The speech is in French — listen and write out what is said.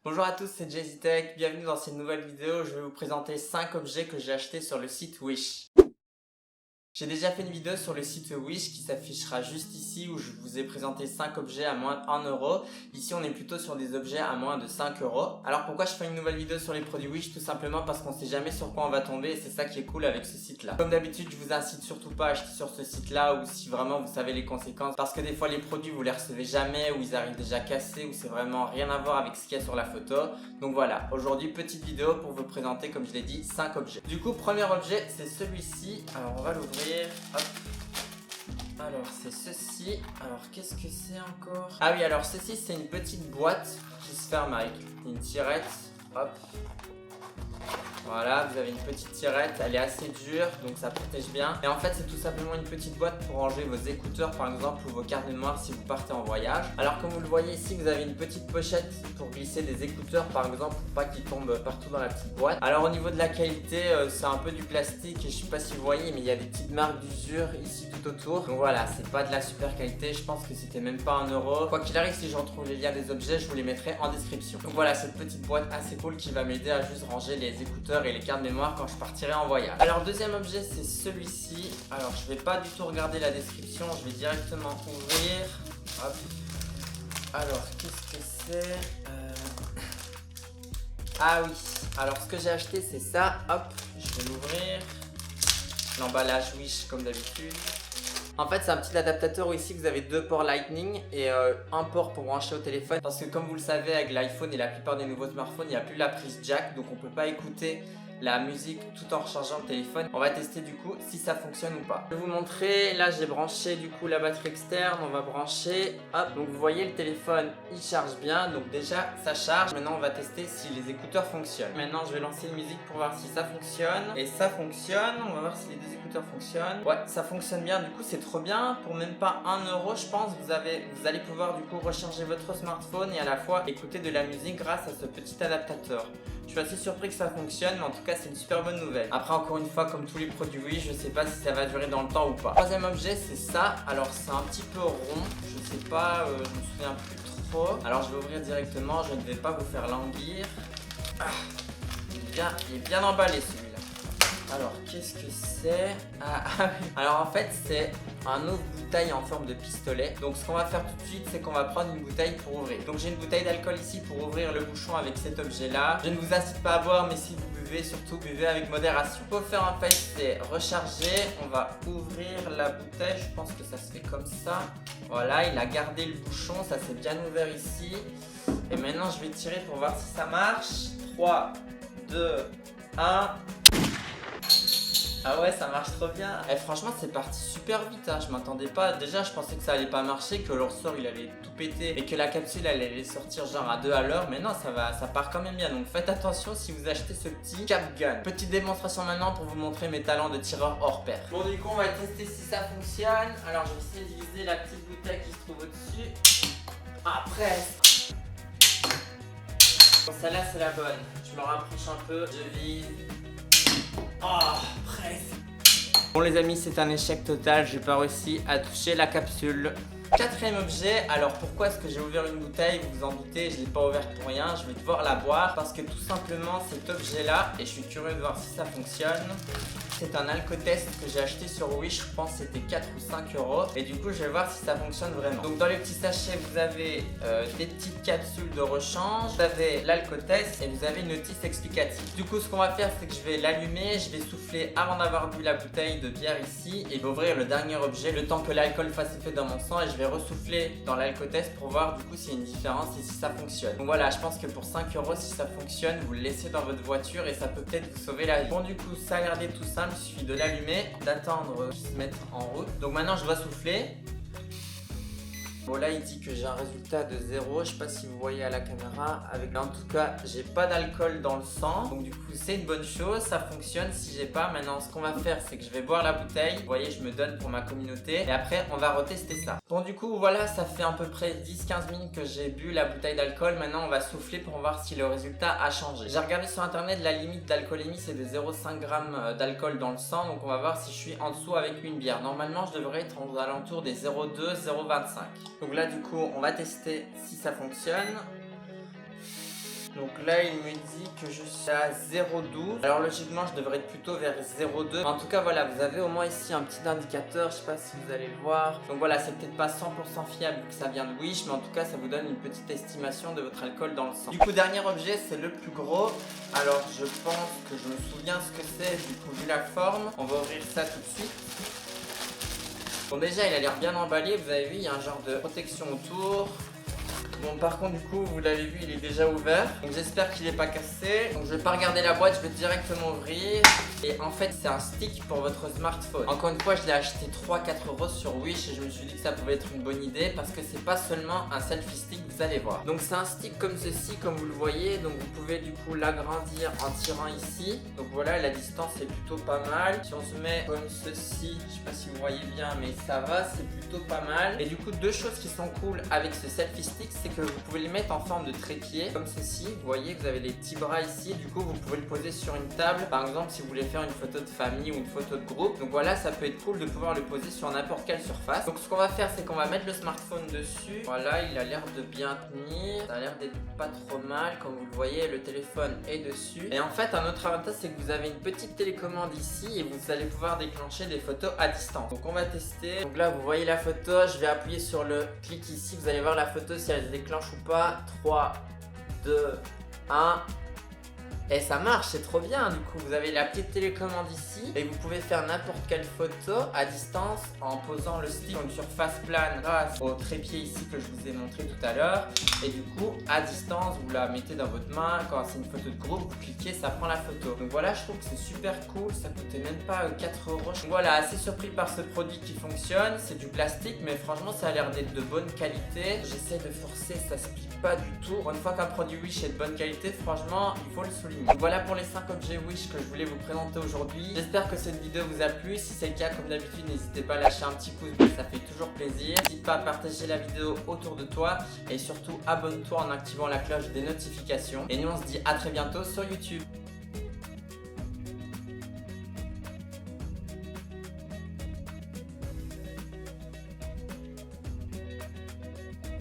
Bonjour à tous, c'est Jay-Z Tech, bienvenue dans cette nouvelle vidéo. Je vais vous présenter 5 objets que j'ai achetés sur le site Wish. J'ai déjà fait une vidéo sur le site Wish qui s'affichera juste ici où je vous ai présenté 5 objets à moins de 1 euro. Ici on est plutôt sur des objets à moins de 5 euros. Alors pourquoi je fais une nouvelle vidéo sur les produits Wish? Tout simplement parce qu'on sait jamais sur quoi on va tomber et c'est ça qui est cool avec ce site là. Comme d'habitude je vous incite surtout pas à acheter sur ce site là ou si vraiment vous savez les conséquences, parce que des fois les produits vous les recevez jamais ou ils arrivent déjà cassés ou c'est vraiment rien à voir avec ce qu'il y a sur la photo. Donc voilà, aujourd'hui petite vidéo pour vous présenter comme je l'ai dit 5 objets. Du coup premier objet c'est celui-ci, alors on va l'ouvrir. Hop. Alors c'est ceci. Alors qu'est-ce que c'est encore? Ah oui, alors ceci c'est une petite boîte qui se ferme avec une tirette. Hop. Voilà, vous avez une petite tirette, elle est assez dure donc ça protège bien. Et en fait c'est tout simplement une petite boîte pour ranger vos écouteurs par exemple ou vos cartes mémoire si vous partez en voyage. Alors comme vous le voyez ici, vous avez une petite pochette pour glisser des écouteurs par exemple pour pas qu'ils tombent partout dans la petite boîte. Alors au niveau de la qualité, c'est un peu du plastique et je sais pas si vous voyez mais il y a des petites marques d'usure ici tout autour. Donc voilà, c'est pas de la super qualité, je pense que c'était même pas 1 euro. Quoi qu'il arrive, si je retrouve les liens des objets, je vous les mettrai en description. Donc voilà, cette petite boîte assez cool qui va m'aider à juste ranger les écouteurs et les cartes mémoire quand je partirai en voyage. Alors deuxième objet c'est celui-ci. Alors je vais pas du tout regarder la description, je vais directement ouvrir. Hop. Alors qu'est-ce que c'est Ah oui, alors ce que j'ai acheté c'est ça. Hop, je vais l'ouvrir. L'emballage Wish comme d'habitude. En fait c'est un petit adaptateur où ici vous avez deux ports Lightning et un port pour brancher au téléphone. Parce que comme vous le savez avec l'iPhone et la plupart des nouveaux smartphones, il n'y a plus la prise jack. Donc on peut pas écouter la musique tout en rechargeant le téléphone. On va tester du coup si ça fonctionne ou pas. Je vais vous montrer, là j'ai branché du coup la batterie externe, on va brancher, hop, donc vous voyez le téléphone il charge bien, donc déjà ça charge. Maintenant on va tester si les écouteurs fonctionnent. Maintenant je vais lancer une musique pour voir si ça fonctionne. Et ça fonctionne, on va voir si les deux écouteurs fonctionnent. Ouais, ça fonctionne bien, du coup c'est trop bien. Pour même pas 1 euro je pense, vous allez pouvoir du coup recharger votre smartphone et à la fois écouter de la musique grâce à ce petit adaptateur. Je suis assez surpris que ça fonctionne, mais en tout cas c'est une super bonne nouvelle. Après encore une fois, comme tous les produits Wish, je sais pas si ça va durer dans le temps ou pas. Troisième objet c'est ça, alors c'est un petit peu rond, je sais pas, je me souviens plus trop. Alors je vais ouvrir directement, je ne vais pas vous faire languir. Ah, il est bien emballé celui-là. Alors qu'est-ce que c'est? Ah oui. Alors en fait c'est un autre bouteille en forme de pistolet. Donc ce qu'on va faire tout de suite c'est qu'on va prendre une bouteille pour ouvrir. Donc j'ai une bouteille d'alcool ici pour ouvrir le bouchon avec cet objet là. Je ne vous incite pas à boire, mais si vous buvez, surtout buvez avec modération. Pour faire un face c'est recharger. On va ouvrir la bouteille, je pense que ça se fait comme ça. Voilà, il a gardé le bouchon, ça s'est bien ouvert ici. Et maintenant je vais tirer pour voir si ça marche. 3, 2, 1... Ah ouais, ça marche trop bien. Et franchement c'est parti super vite, hein. Je m'attendais pas. Déjà je pensais que ça allait pas marcher, que le ressort il allait tout péter et que la capsule elle allait sortir genre à 2 à l'heure. Mais non, ça part quand même bien. Donc faites attention si vous achetez ce petit cap gun. Petite démonstration maintenant pour vous montrer mes talents de tireur hors pair. Bon du coup on va tester si ça fonctionne. Alors je vais essayer de viser la petite bouteille qui se trouve au-dessus. Ah presque. Bon celle-là c'est la bonne. Je me rapproche un peu, je vise. Oh, presque. Bon les amis, c'est un échec total, j'ai pas réussi à toucher la capsule. Quatrième objet, alors pourquoi est-ce que j'ai ouvert une bouteille? Vous vous en doutez, je l'ai pas ouverte pour rien, je vais devoir la boire parce que tout simplement cet objet là, et je suis curieux de voir si ça fonctionne, c'est un alcotest que j'ai acheté sur Wish, je pense que c'était 4 ou 5 euros et du coup je vais voir si ça fonctionne vraiment. Donc dans les petits sachets vous avez des petites capsules de rechange, vous avez l'alcotest et vous avez une notice explicative. Du coup ce qu'on va faire c'est que je vais l'allumer, je vais souffler avant d'avoir bu la bouteille de bière ici et ouvrir le dernier objet le temps que l'alcool fasse effet dans mon sang et je vais ressouffler dans l'alcotest pour voir du coup s'il y a une différence et si ça fonctionne. Donc voilà, je pense que pour 5 euros si ça fonctionne, vous le laissez dans votre voiture et ça peut peut-être vous sauver la vie. Bon du coup ça a l'air d'être tout simple, il suffit de l'allumer, d'attendre qu'il se mette en route. Donc maintenant je dois souffler. Bon là il dit que j'ai un résultat de 0, je sais pas si vous voyez à la caméra, en tout cas j'ai pas d'alcool dans le sang, donc du coup c'est une bonne chose, ça fonctionne. Si j'ai pas, maintenant ce qu'on va faire c'est que je vais boire la bouteille, vous voyez je me donne pour ma communauté et après on va retester ça. Bon du coup voilà, ça fait à peu près 10-15 minutes que j'ai bu la bouteille d'alcool, maintenant on va souffler pour voir si le résultat a changé. J'ai regardé sur internet, la limite d'alcoolémie c'est de 0,5 g d'alcool dans le sang, donc on va voir si je suis en dessous avec une bière. Normalement je devrais être aux alentours des 0,2, 0,25. Donc là du coup on va tester si ça fonctionne. Donc là il me dit que je suis à 0,12. Alors logiquement je devrais être plutôt vers 0,2. En tout cas voilà, vous avez au moins ici un petit indicateur, je sais pas si vous allez le voir. Donc voilà, c'est peut-être pas 100% fiable vu que ça vient de Wish, mais en tout cas ça vous donne une petite estimation de votre alcool dans le sang. Du coup dernier objet, c'est le plus gros. Alors je pense que je me souviens ce que c'est, du coup vu la forme. On va ouvrir ça tout de suite. Bon déjà il a l'air bien emballé, vous avez vu, il y a un genre de protection autour. Bon par contre du coup vous l'avez vu, il est déjà ouvert. Donc j'espère qu'il n'est pas cassé. Donc je vais pas regarder la boîte, je vais directement ouvrir. Et en fait c'est un stick pour votre smartphone. Encore une fois je l'ai acheté 3-4 € sur Wish et je me suis dit que ça pouvait être une bonne idée parce que c'est pas seulement un selfie stick, vous allez voir. Donc c'est un stick comme ceci, comme vous le voyez. Donc vous pouvez du coup l'agrandir en tirant ici. Donc voilà, la distance est plutôt pas mal. Si on se met comme ceci, je sais pas si vous voyez bien mais ça va, c'est plutôt pas mal. Et du coup deux choses qui sont cool avec ce selfie stick, c'est que vous pouvez les mettre en forme de trépied comme ceci. Vous voyez, vous avez des petits bras ici. Du coup vous pouvez le poser sur une table. Par exemple si vous voulez faire une photo de famille ou une photo de groupe. Donc voilà, ça peut être cool de pouvoir le poser sur n'importe quelle surface. Donc ce qu'on va faire, c'est qu'on va mettre le smartphone dessus. Voilà, il a l'air de bien tenir. Ça a l'air d'être pas trop mal. Comme vous le voyez, le téléphone est dessus. Et en fait, un autre avantage, c'est que vous avez une petite télécommande ici et vous allez pouvoir déclencher des photos à distance. Donc on va tester. Donc là, vous voyez la photo. Je vais appuyer sur le clic ici. Vous allez voir la photo si elle se déclenche ou pas. 3, 2, 1. Et ça marche, c'est trop bien. Du coup vous avez la petite télécommande ici et vous pouvez faire n'importe quelle photo à distance en posant le stick sur une surface plane grâce au trépied ici que je vous ai montré tout à l'heure. Et du coup à distance vous la mettez dans votre main. Quand c'est une photo de groupe, vous cliquez, ça prend la photo. Donc voilà, je trouve que c'est super cool. Ça coûtait même pas 4 €. Donc voilà, assez surpris par ce produit qui fonctionne. C'est du plastique mais franchement ça a l'air d'être de bonne qualité. J'essaie de forcer, ça se plie pas du tout. Une fois qu'un produit Wish est de bonne qualité, franchement il faut le souligner. Donc voilà pour les 5 objets Wish que je voulais vous présenter aujourd'hui. J'espère que cette vidéo vous a plu. Si c'est le cas, comme d'habitude, n'hésitez pas à lâcher un petit pouce bleu, ça fait toujours plaisir. N'hésite pas à partager la vidéo autour de toi et surtout abonne-toi en activant la cloche des notifications. Et nous on se dit à très bientôt sur YouTube.